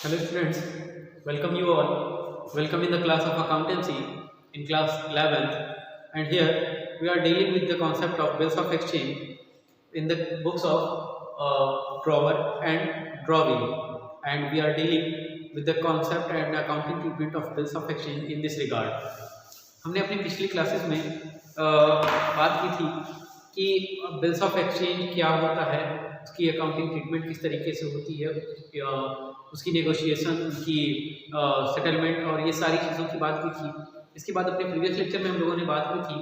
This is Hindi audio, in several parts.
Hello students, welcome you all. Welcome in the class of accountancy in class 11th, and here we are dealing with the concept of bills of exchange in the books of drawer and drawing, and we are dealing with the concept and accounting treatment of bills of exchange in this regard. हमने अपनी पिछली क्लासेस में बात की थी कि बिल्स ऑफ एक्सचेंज क्या होता है, उसकी अकाउंटिंग ट्रीटमेंट किस तरीके से होती है, उसकी नेगोशिएशन, उसकी सेटलमेंट और ये सारी चीज़ों की बात की थी। इसके बाद अपने प्रीवियस लेक्चर में हम लोगों ने बात की थी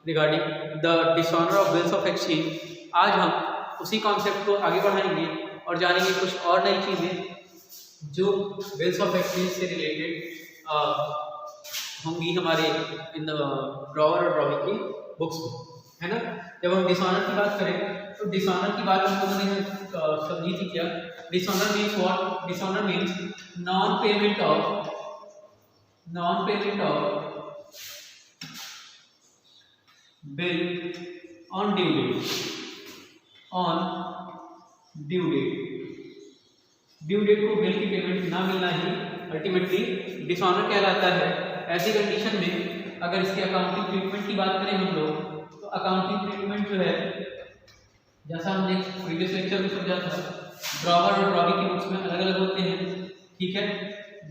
regarding the dishonour of bills of exchange. आज हम उसी कॉन्सेप्ट को आगे बढ़ाएंगे और जानेंगे कुछ और नई चीज़ें जो बिल्स ऑफ एक्सचेंज से रिलेटेड होंगी हमारे इन ड्रॉवर और ड्रॉइंग की बुक्स में, है ना। जब हम डिसऑनर की बात करें तो डिसऑनर की बात हम लोगों ने समझी थी क्या। Dishonour means what? Dishonour means non payment of bill on due date को बिल की पेमेंट ना मिलना ही अल्टीमेटली डिसऑनर कहलाता है। ऐसी कंडीशन में अगर इसके अकाउंटिंग ट्रीटमेंट की बात करें हम लोग, तो अकाउंटिंग ट्रीटमेंट जो है, जैसा हमने प्रीवियस लेक्चर में समझा था, ड्रॉवर और ड्रॉवी की बुक्स में अलग अलग होते हैं, ठीक है।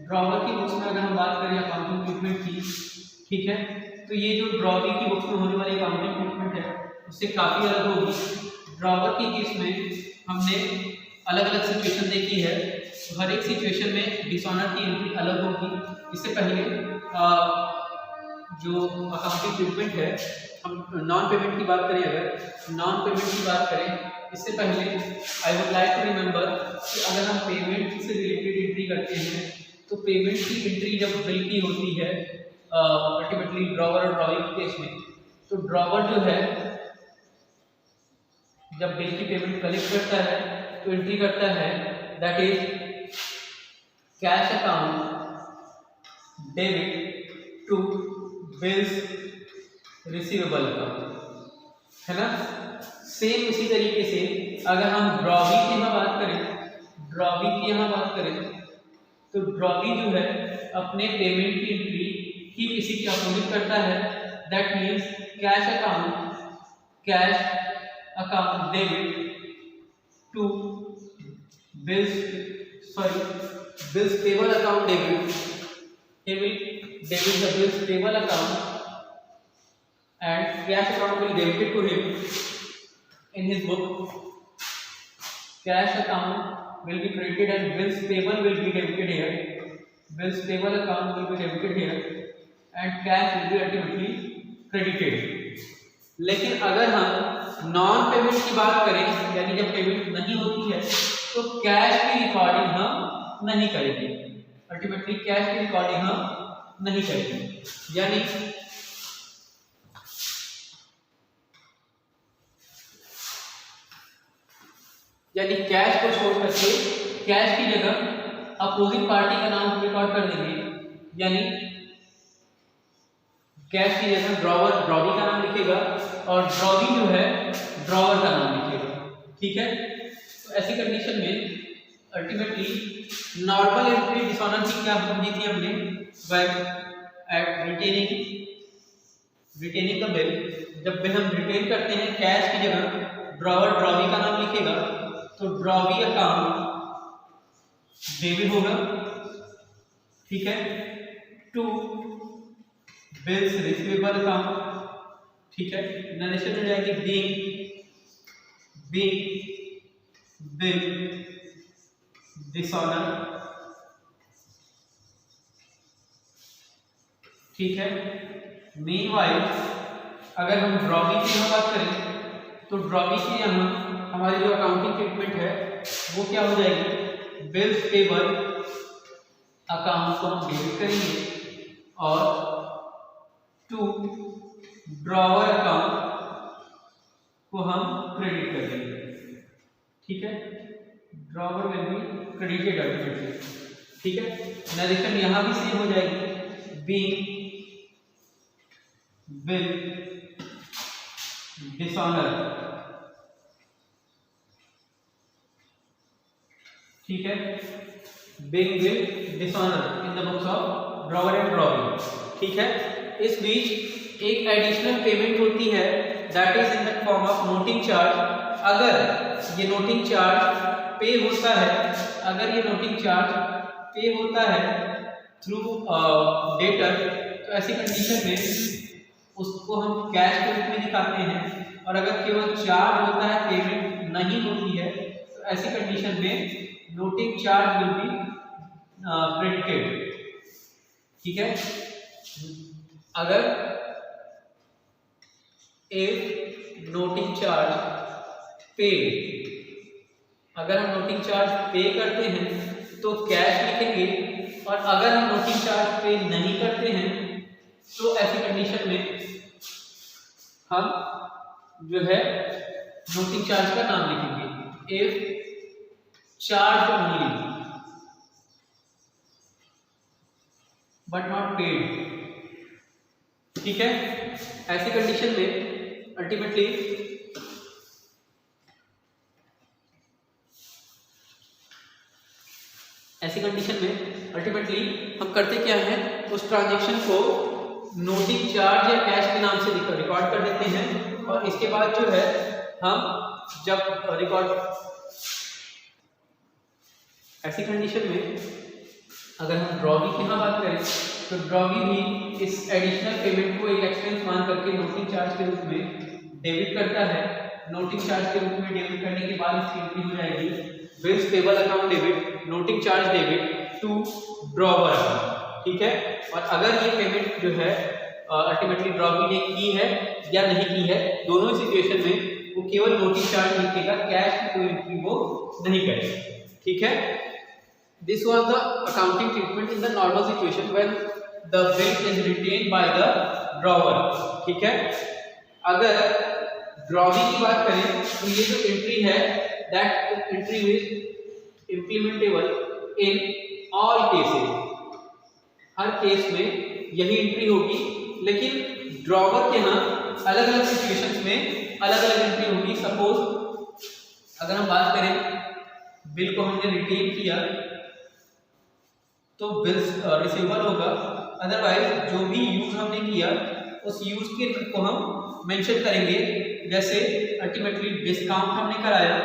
ड्रॉवर की बुक्स में अगर हम बात करें अकाउंटिंग ट्रीटमेंट की, ठीक है, तो ये जो ड्रॉवी की बुक्स में होने वाली अकाउंटिंग ट्रीटमेंट है उससे काफ़ी अलग होगी। ड्रॉवर की केस में हमने अलग अलग सिचुएशन देखी है, तो हर एक सिचुएशन में डिसऑनर की एंट्री अलग होगी। इससे पहले जो अकाउंटिंग ट्रीटमेंट है, हम नॉन पेमेंट की बात करें, अगर नॉन पेमेंट की बात करें, इससे पहले I would like to remember कि अगर हम पेमेंट से रिलेटेड एंट्री करते हैं तो पेमेंट की एंट्री जब बिल की होती है अल्टीमेटली ड्रॉवर और ड्रॉइंग के केस में, तो ड्रॉवर जो है जब बिल की पेमेंट कलेक्ट करता है तो एंट्री करता है that is cash account debit to bills receivable account, है ना। सेम इसी तरीके से अगर हम ड्रॉवी की यहाँ बात करें तो ड्रॉवी जो है अपने पेमेंट की एंट्री ही किसी के अपोजिट करता है, that means cash account debit to bills payable account debit. He will debit the bills payable account and cash account will debit it to him in his book. Cash account will be credited and bills payable will be debited here. Bills payable account will be debited here and cash will be ultimately credited. लेकिन अगर हम नॉन पेमेंट की बात करें, यानी जब पेमेंट नहीं होती है, तो कैश की रिकॉर्डिंग हम नहीं करेंगे, अल्टीमेटली कैश की रिकॉर्डिंग हम नहीं करेंगे। यानी कैश को छोड़ करके कैश की जगह अपोजिट पार्टी का नाम रिकॉर्ड कर देंगे, यानी कैश की जगह ड्रॉवी का नाम लिखेगा और ड्रॉवी जो है ड्रॉवर का नाम लिखेगा, ठीक है। तो ऐसी कंडीशन में अल्टीमेटली नॉर्मल एंट्री डिसऑनर की क्या समझी थी हमने, रिटेनिंग द बिल। जब बिल हम रिटेन करते हैं कैश की जगह ड्रॉवर ड्रॉवी का नाम लिखेगा, तो ड्रॉवी अकाउंट डेबिट होगा, ठीक है, टू बिल्स रिसीवेबल अकाउंट, ठीक है। नरेशन हो जाएगी बीइंग बिल डिसऑनर, ठीक है। मीनवाइल अगर हम ड्रॉवी की यहाँ बात करें तो ड्रॉवी की यहाँ हमारी जो अकाउंटिंग ट्रीटमेंट है वो क्या हो जाएगी, बिल्स पेबल अकाउंट को हम डेबिट करेंगे और टू ड्रॉवर अकाउंट को हम क्रेडिट कर देंगे, ठीक है। ड्रॉवर में भी क्रेडिटेड अल्टीमेटली, ठीक है। नरेशन यहाँ भी सेम हो जाएगी, बीइंग बिल डिसऑनर, ठीक है। being will dishonor in the books of drawer and drawing. ठीक है, इस बीच एक एडिशनल पेमेंट होती है that is in the form of noting charge. अगर ये नोटिंग चार्ज पे होता है, अगर ये नोटिंग चार्ज पे होता है थ्रू डेटर, तो ऐसी कंडीशन में उसको हम कैश के रूप में दिखाते हैं। और अगर केवल चार्ज होता है, पेमेंट नहीं होती है, तो ऐसी कंडीशन में noting charge will be credited. ठीक है, अगर इफ नोटिंग चार्ज पे, अगर हम नोटिंग चार्ज पे करते हैं तो कैश लिखेंगे, और अगर हम नोटिंग चार्ज पे नहीं करते हैं तो ऐसी कंडीशन में हम जो है नोटिंग चार्ज का नाम लिखेंगे। If charge only but not paid. ठीक है, ऐसी कंडीशन में अल्टीमेटली हम करते क्या है, उस ट्रांजैक्शन को नोटिंग चार्ज या कैश के नाम से रिकॉर्ड कर देते हैं। और इसके बाद जो है हम जब रिकॉर्ड, ऐसी कंडीशन में अगर हम ड्रॉवी की यहाँ बात करें तो ड्रॉवी भी इस एडिशनल पेमेंट को एक एक्सपेंस मान करके नोटिंग चार्ज के रूप में डेबिट करता है। नोटिंग चार्ज के रूप में डेबिट करने के बाद इसकी एंट्री हो जाएगी bills payable account debit, noting charge debit to drawer account. ठीक है, और अगर ये पेमेंट जो है अल्टीमेटली ड्रॉवी ने की है या नहीं की है, दोनों सिचुएशन में वो केवल नोटिंग चार्ज लिखेगा, कैश की कोई एंट्री वो नहीं करेगा। ठीक है, this was the accounting treatment in the normal situation when the bill is retained by the drawer। ठीक है, अगर ड्रॉवी की बात करें तो ये जो एंट्री है that entry is implementable in all cases, her case में यही एंट्री होगी, लेकिन ड्रॉवर के यहाँ अलग अलग सिचुएशंस में अलग अलग एंट्री होगी। सपोज अगर हम बात करें बिल को हमने रिटेन किया तो बिल्स रिसीवेबल होगा, अदरवाइज जो भी यूज हमने किया उस यूज के को हम मेंशन करेंगे। जैसे अल्टीमेटली डिस्काउंट हमने कराया,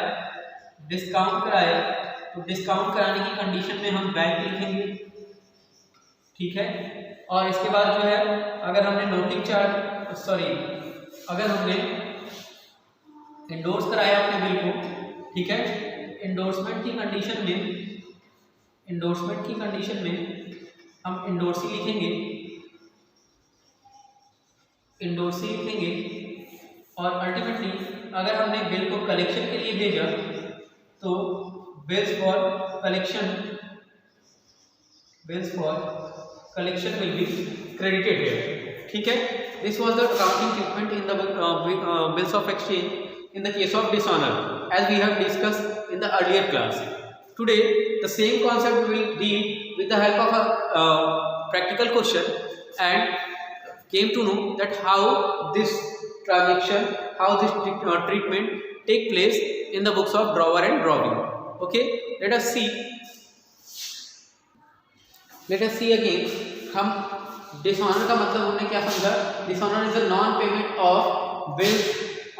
तो डिस्काउंट कराने की कंडीशन में हम बैंक लिखेंगे। ठीक है, और इसके बाद जो है अगर हमने नोटिंग चार्ज अगर हमने इंडोर्स कराया अपने बिल को, ठीक है, इंडोर्समेंट की कंडीशन में हम इंडोर्सी लिखेंगे, और अल्टीमेटली अगर हमने बिल को कलेक्शन के लिए भेजा तो bills for collection will be credited here. ठीक है, this was the accounting treatment in the bills of exchange in the case of dishonor, as we have discussed in the earlier class. Today the same concept will deal with the help of a practical question, and came to know that how this transaction, how this treatment take place in the books of drawer and drawing. Okay, let us see again. हम dishonor का मतलब हमने क्या समझा? Dishonor is a non payment of bills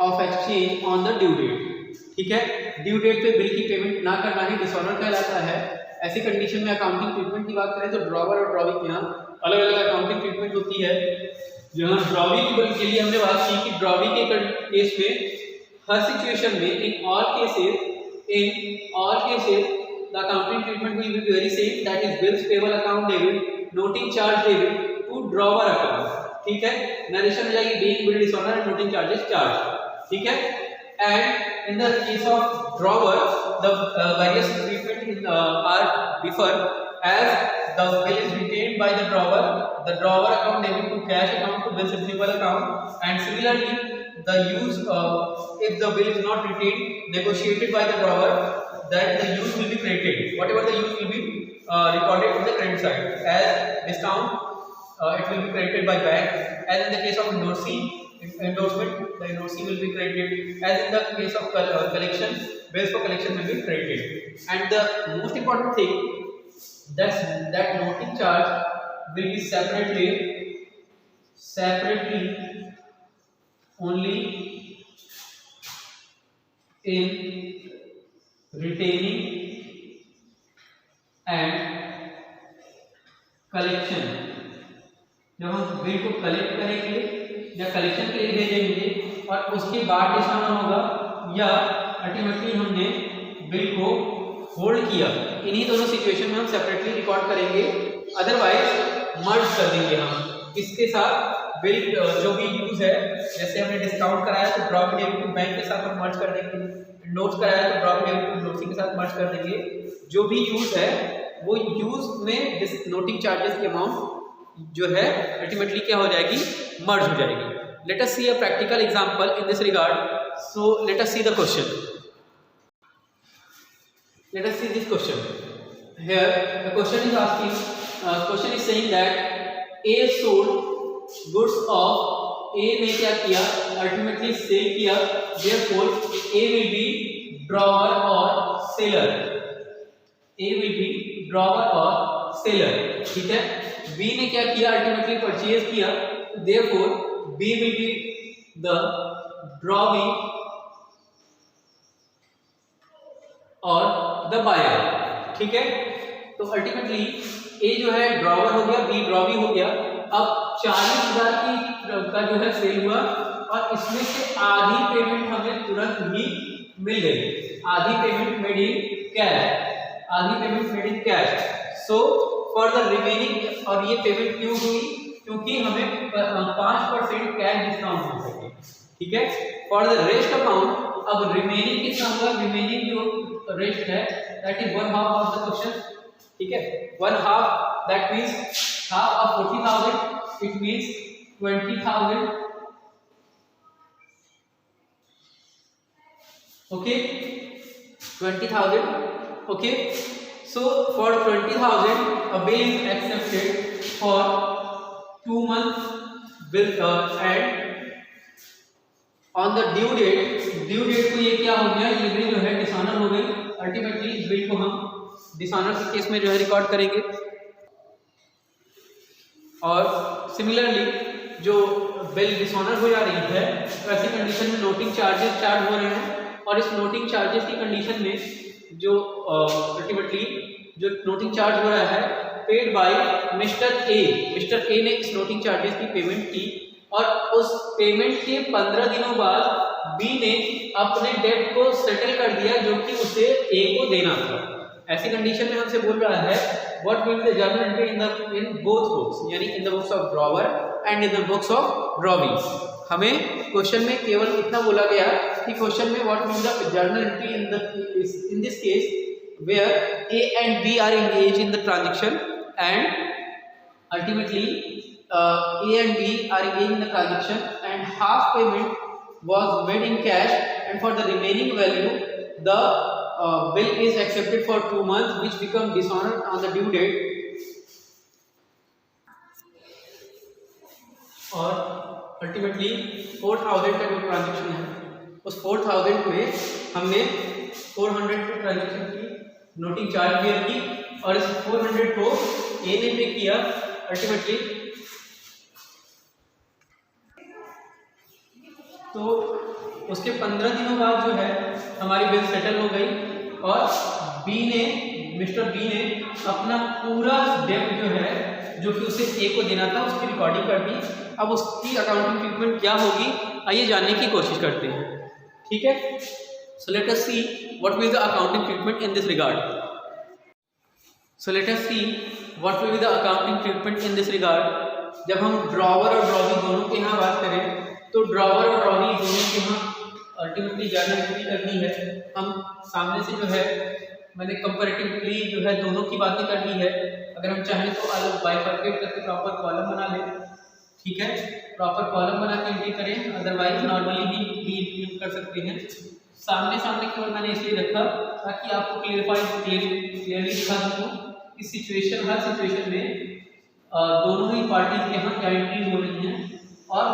of exchange on the due date। ठीक है, ड्यू डेट पे बिल की पेमेंट ना करना ही डिसऑनर कहलाता है। ऐसी कंडीशन में अकाउंटिंग ट्रीटमेंट की बात करें तो ड्रॉवर और ड्रॉवी के यहाँ अलग अलग अकाउंटिंग ट्रीटमेंट होती है। जहाँ ड्रॉवी की बिल के लिए हमने बात की कि ड्रॉवी के केस में हर सिचुएशन में in all cases the accounting treatment will be very same, that is bills payable account debit, noting charge debit to drawer account. ठीक है, नरेशन हो जाएगी being bill dishonour and noting charges charge. ठीक है, and in the case of drawer the various treatment are differ, as the bill is retained by the drawer account debit to cash account to bills receivable account, and similarly the use if the bill is not retained negotiated by the drawer, that the use will be credited, whatever the use will be recorded in the credit side as discount, it will be credited by bank, as in the case of endorsement the endorsee will be credited, as in the case of collection, bills for collection will be credited. And the most important thing that noting charge will be separately only in retaining and collection. जब हम बिल को कलेक्ट करेंगे या कलेक्शन के लिए भेजेंगे और उसके बाद डिसाइड होगा या अल्टीमेटली हमने बिल को होल्ड किया, इन्हीं दोनों सिचुएशन में हम सेपरेटली रिकॉर्ड करेंगे, अदरवाइज मर्ज कर देंगे हम इसके साथ बिल जो भी यूज है। जैसे हमने डिस्काउंट कराया तो ड्रॉप डेबिट बैंक के साथ हम मर्ज कर देंगे, नोट्स कराया तो ड्रॉप डेबिट नोट्स के साथ मर्ज कर देंगे। जो भी यूज है वो यूज में नोटिंग चार्जेस की अमाउंट जो है अल्टीमेटली क्या हो जाएगी, मर्ज हो जाएगी। Let us see a practical example in this regard. So let us see the question. Let us see this question. Here the question is asking, question is saying that A sold goods of A ने क्या किया, ultimately sell किया, therefore A will be drawer or seller. A will be drawer or seller. ठीक है। B ने क्या किया, ultimately purchase किया, therefore B will be the drawing और द बायर। ठीक है। तो अल्टीमेटली ए जो है ड्रॉवर हो गया, बी ड्रॉवी हो गया। अब 40,000 का जो है सेल हुआ और इसमें से आधी पेमेंट हमें तुरंत ही मिल गई, आधी पेमेंट मेड इन कैश, आधी payment made in cash. So for the remaining, और ये पेमेंट क्यों हुई, क्योंकि हमें 5% कैश डिस्काउंट मिल सके। ठीक है। फॉर द रेस्ट अमाउंट, अब रिमेनिंग कितना होगा, रिमेनिंग जो रेस्ट है that is 1/2 of the question. ठीक है। 1/2 that means half of 40,000, it means 20,000। Okay, 20,000। Okay, so for 20,000 a bill is accepted for 2 months bill and on the due date को ये क्या हो गया, ये बिल जो है डिसऑनर हो गई। अल्टीमेटली इस बिल को हम डिसऑनर के केस में जो है रिकॉर्ड करेंगे। और सिमिलरली जो बिल डिसऑनर हो जा रही है तो ऐसी कंडीशन में नोटिंग चार्जेस चार्ज हो रहे हैं, और इस नोटिंग चार्जेस की कंडीशन में जो अल्टीमेटली जो नोटिंग चार्ज हो रहा है पेड बाय मिस्टर ए ने इस नोटिंग चार्जेस की पेमेंट की, और उस पेमेंट के 15 दिनों बाद बी ने अपने डेट को सेटल कर दिया जो कि उसे ए को देना था। ऐसी कंडीशन में हमसे बोल रहा है what will be the journal entry in both books, यानी in the books of drawer and in the books of drawing. हमें क्वेश्चन में केवल इतना बोला गया कि क्वेश्चन में what will the journal entry in this case where A and B are engage in the transaction and ultimately A and B are engaged in the transaction and half payment was made in cash, and for the remaining value the bill is accepted for 2 months which become dishonored on the due date। और अल्टीमेटली 4,000 का जो ट्रांजेक्शन है उस 4,000 में हमने 400 की ट्रांजेक्शन की नोटिंग चार्ज क्लियर की, और इस 400 को ए ने पे किया। अल्टीमेटली तो उसके 15 दिनों बाद जो है हमारी बिल सेटल हो गई, और मिस्टर बी ने अपना पूरा डेट जो है जो कि उसे ए को देना था उसकी रिकॉर्डिंग कर दी। अब उसकी अकाउंटिंग ट्रीटमेंट क्या होगी, आइए जानने की कोशिश करते हैं। ठीक है। सो let us see what will the accounting treatment in this regard. जब हम ड्रॉवर और ड्रॉवी दोनों के यहाँ बात करें तो ड्रॉवर और ड्रॉवी दोनों के यहाँ अल्टीमेटली जर्नल एंट्री करनी है। हम सामने से जो है मैंने कंपैरेटिवली जो है दोनों की बातें कर ली है। अगर हम चाहें तो अलग बाइफरकेट करके प्रॉपर कॉलम बना लें। ठीक है, प्रॉपर कॉलम बना के एंट्री करें, अदरवाइज नॉर्मली भी एंट्री कर सकते हैं। सामने केवल मैंने इसलिए रखा ताकि आपको क्लियरली दिखा सकूँ कि हर सिचुएशन में दोनों ही पार्टी के यहाँ क्या एंट्री हो रही है, और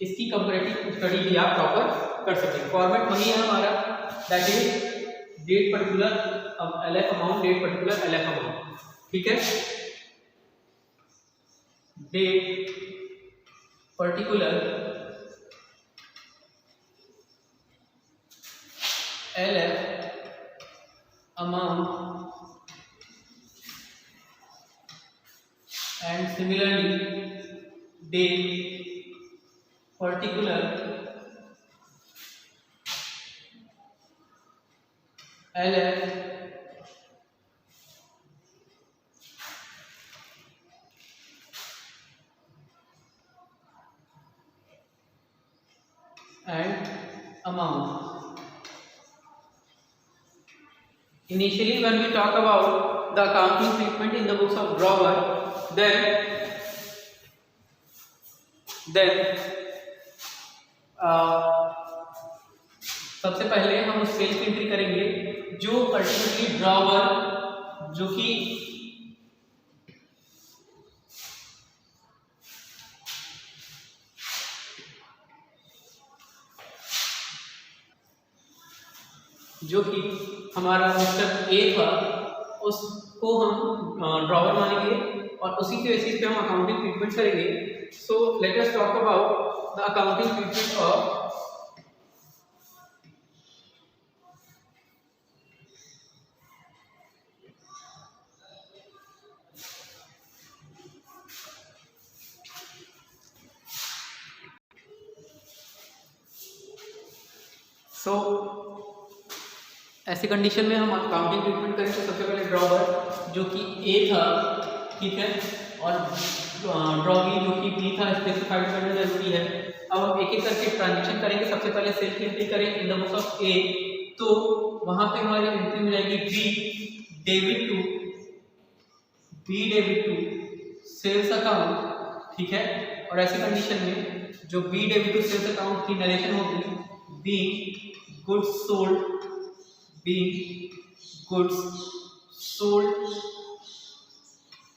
इसकी कंपैरेटिव स्टडी भी आप प्रॉपर कर सकते हैं। फॉर्मेट वही है हमारा, that is date particular LF amount, date particular LF amount, ठीक है। Date particular LF amount and similarly date particular LF and amount. Initially, when we talk about the accounting treatment in the books of drawer, then सबसे पहले हम उस सेल की एंट्री करेंगे जो पर्टिकुलरली ड्रॉवर जो कि हमारा मिस्टर ए था, उसको हम ड्रॉवर मानेंगे और उसी के बेसिस पे हम अकाउंटिंग ट्रीटमेंट करेंगे। सो let us talk about the accounting treatment of ऐसी कंडीशन में हम अकाउंटिंग ट्रीटमेंट करें तो सबसे पहले ड्रॉवर जो कि ए था, ठीक है, और ड्रॉवी जो कि बी था स्पेसिफाइड करना जरूरी है। अब हम एक एक करके ट्रांजेक्शन करेंगे। सबसे पहले सेल की एंट्री करें in the books of A, तो वहां पे हमारी एंट्री मिल जाएगी B debit to sales account, ठीक है। और ऐसी कंडीशन में जो B debit to sales account की नरेशन होगी B goods sold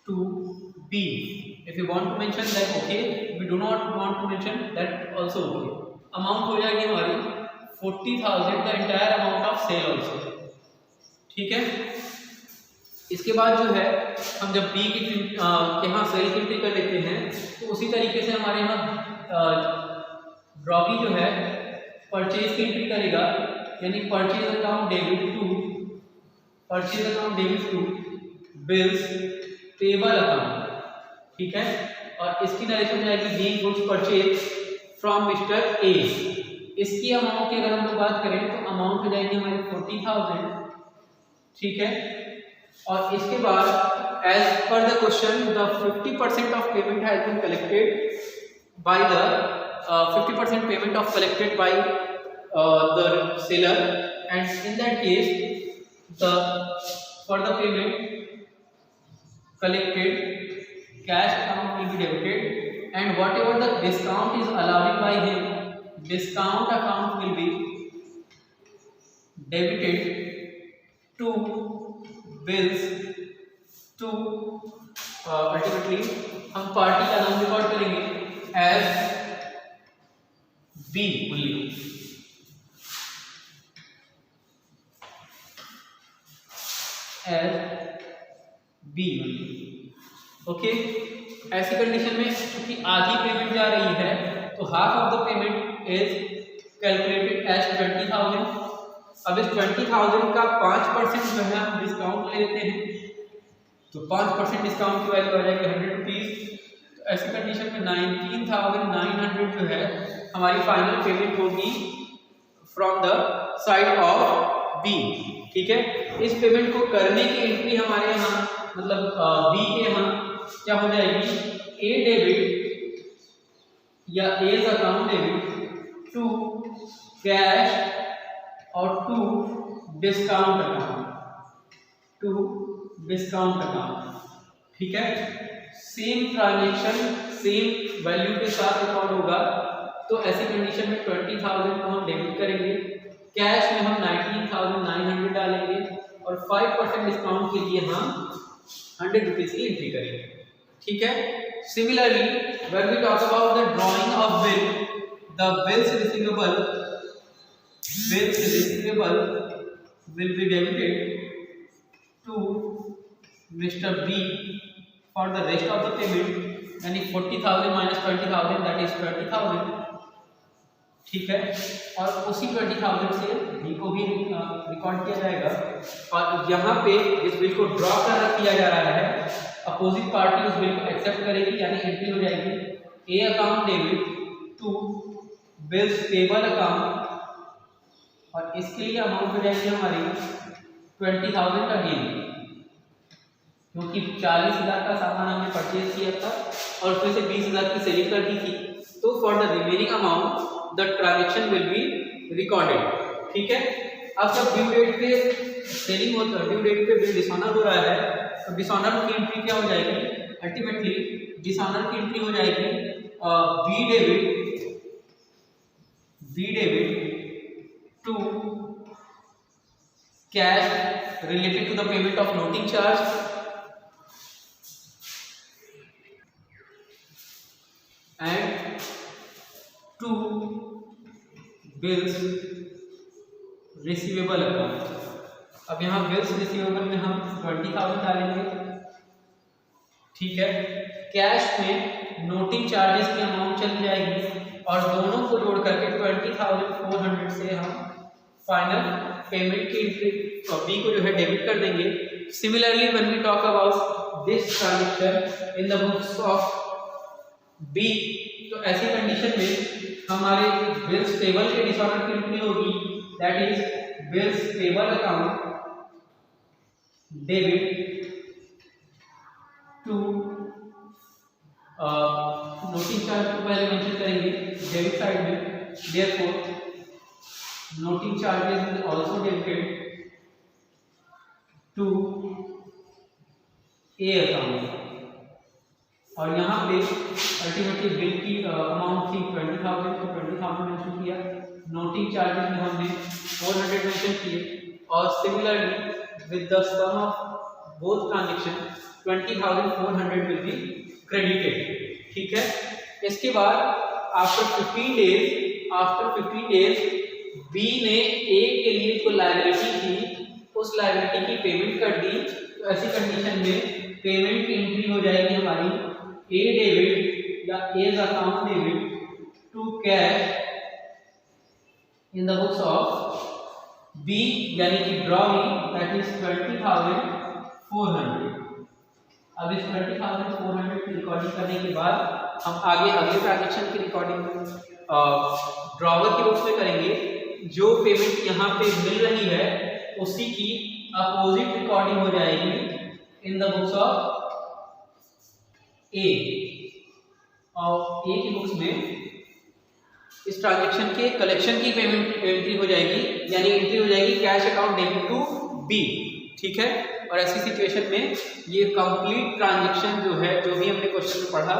to B. If you want to mention that, okay. If you do not want to mention that, also okay. Amount हो जाएगी हमारी 40,000, the entire amount of sale also, ठीक है। इसके बाद जो है हम जब B की यहाँ सेल की एंट्री कर लेते हैं तो उसी तरीके से हमारे यहाँ ड्रॉवी जो है परचेज की एंट्री करेगा, यानी purchase account debit to bills payable account, ठीक है। और इसकी नरेशन हो जाएगी B goods purchase from mister A. इसकी अमाउंट की अगर हम लोग बात करें तो अमाउंट हो जाएगी हमारी 40,000, ठीक है। और इसके बाद as per the question the 50% of payment has been collected by the 50% payment of collected by the seller, and in that case for the payment collected cash account will be debited, and whatever the discount is allowed by him, discount account will be debited to bills to ultimately हम पार्टी का नाम रिकॉर्ड करेंगे as B only, B, okay. ऐसी कंडीशन में क्योंकि आधी पेमेंट जा रही है तो half of the payment is calculated as 20,000। अब इस 20,000 का 5% जो है हम डिस्काउंट ले लेते हैं, तो 5% डिस्काउंट की वैल्यू आ जाएगी 100 रुपीज। तो ऐसी कंडीशन में 19,900 जो है हमारी फाइनल पेमेंट होगी from the side of B, ठीक है। इस पेमेंट को करने की एंट्री हमारे यहाँ मतलब बी के यहाँ क्या हो जाएगी, ए डेबिट या A's account debit to cash और टू डिस्काउंट अकाउंट, ठीक है। सेम ट्रांजेक्शन सेम वैल्यू के साथ रिकॉर्ड होगा। तो ऐसी कंडीशन में 20,000 को हम डेबिट करेंगे, कैश में हम 19,900 डालेंगे और 5% डिस्काउंट के लिए हम 100 रुपीज की एंट्री करेंगे, ठीक है। Similarly when we talk about the drawing of bill, the bills receivable will be debited to Mr. B for the rest of the payment, यानी 40,000 minus 20,000 that is 20,000, ठीक है। और उसी 20,000 से बी को भी रिकॉर्ड किया जाएगा। और यहाँ पे इस बिल को ड्रॉ कर किया जा रहा है, अपोजिट पार्टी उस बिल को एक्सेप्ट करेगी, यानी एंट्री हो जाएगी A account debit to bills payable account, और इसके लिए अमाउंट हो जाएगी हमारी 20,000 अगेन, क्योंकि 40,000 का सामान हमने परचेज किया था और उसमें से 20,000 की सेलिंग कर दी थी। तो for the remaining amount the transaction will be recorded, ठीक है। अब जब ड्यू डेट पे सेलिंग होता है, ड्यू डेट पे बिल डिसऑनर हो रहा है, तो डिसऑनर की एंट्री क्या हो जाएगी, अल्टीमेटली डिसऑनर की एंट्री हो जाएगी B debit to cash related to the payment of noting charge and to bills receivable account. अब यहाँ बिल्स रिसीवेबल में हम 20,000 डालेंगे, ठीक है। कैश में नोटिंग चार्जेस की अमाउंट चली जाएगी और दोनों को जोड़ करके 20,400 से हम फाइनल पेमेंट की एंट्री बी को जो है डेबिट कर देंगे। Similarly when we talk about this transaction in the books of B, तो ऐसी कंडीशन में हमारे बिल्स पेबल के डिसऑर्डर की एंट्री होगी, that is bills payable account debit to noting charge को पहले मेंशन करेंगे डेबिट साइड में, therefore noting charges is also debited to A account. और यहाँ पे अल्टीमेटली बिल की अमाउंट थी 20,000, तो 20,000 मेंशन किया, नोटिंग चार्जेस में हमने 400 मेंशन किए, और similarly with the sum of both transaction 20,400 will be credited, ठीक है। इसके बाद आफ्टर 15 डेज बी ने ए के लिए जो लायबिलिटी थी उस लायबिलिटी की पेमेंट कर दी। तो ऐसी कंडीशन में पेमेंट की एंट्री हो जाएगी हमारी ए डेबिट या A's account debit to cash in the books of B, यानी कि ड्रॉइंग दैट इज 20,400। अब इस 20,400 की रिकॉर्डिंग करने के बाद हम आगे अगले ट्रांजैक्शन की रिकॉर्डिंग ड्रॉवर की बुक्स में करेंगे। जो पेमेंट यहाँ पे मिल रही है उसी की अपोजिट रिकॉर्डिंग हो जाएगी इन द बुक्स ऑफ ए, और ए की बुक्स में इस ट्रांजैक्शन के कलेक्शन की पेमेंट एंट्री हो जाएगी, यानी एंट्री हो जाएगी cash account debit to B, ठीक है। और ऐसी सिचुएशन में ये कंप्लीट ट्रांजैक्शन जो है, जो भी हमने क्वेश्चन में पढ़ा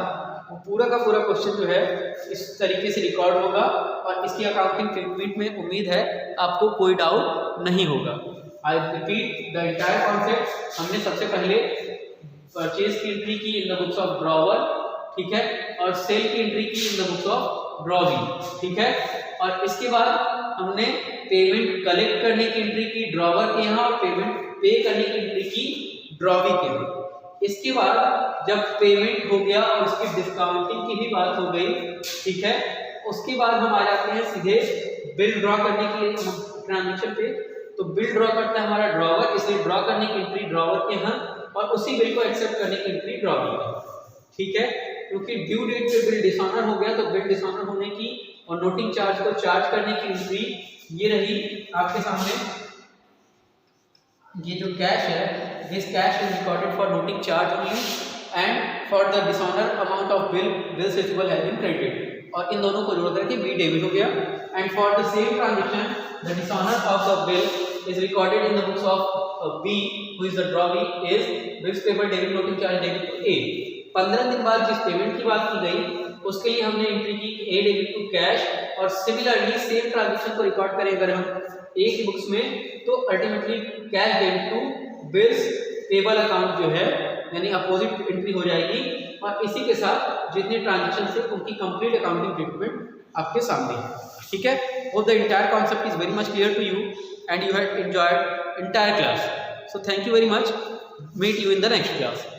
वो पूरा का पूरा क्वेश्चन जो है इस तरीके से रिकॉर्ड होगा, और इसकी अकाउंटिंग ट्रीटमेंट में उम्मीद है आपको कोई डाउट नहीं होगा। I repeat the entire concept. हमने सबसे पहले परचेज की एंट्री की इन द बुक्स ऑफ ड्रॉवर, ठीक है, और सेल की एंट्री की इन द बुक्स ऑफ ड्रॉविंग, ठीक है। और इसके बाद हमने पेमेंट कलेक्ट करने की एंट्री की ड्रॉवर के यहाँ और पेमेंट पे करने की एंट्री की ड्रॉविंग के यहाँ। इसके बाद जब पेमेंट हो गया और उसकी डिस्काउंटिंग की भी बात हो गई, ठीक है, उसके बाद हम आ जाते हैं सीधे बिल ड्रॉ करने के लिए ट्रांजैक्शन पे। तो बिल ड्रॉ करता है हमारा ड्रॉवर, इसलिए ड्रॉ करने की एंट्री ड्रॉवर के यहाँ और उसी बिल को एक्सेप्ट करने की एंट्री ड्रॉविंग, ठीक है। क्योंकि ड्यू डेट पे बिल डिसऑनर हो गया तो बिल डिसऑनर होने की और नोटिंग चार्ज को चार्ज करने की एंट्री ये रही आपके सामने। ये जो कैश है, this cash is recorded for noting charge only and for the dishonour amount of bills receivable has been credited, और इन दोनों को जोड़ करके बी डेबिट हो गया। And for the same transaction the dishonour of the bill is recorded in the books of B who is the drawee is bills payable debit noting charge debit to A. 15 दिन बाद जिस पेमेंट की बात की गई उसके लिए हमने एंट्री की ए डेबिट टू कैश, और सिमिलरली सेम ट्रांजैक्शन को रिकॉर्ड करें अगर हम ए की बुक्स में, तो ultimately cash debit to bills payable account जो है यानी अपोजिट एंट्री हो जाएगी। और इसी के साथ जितने ट्रांजैक्शन है उनकी कंप्लीट अकाउंटिंग ट्रीटमेंट आपके सामने है, ठीक है। और the entire concept is very much clear to you. and you had enjoyed entire class. So thank you very much. Meet you in the next class.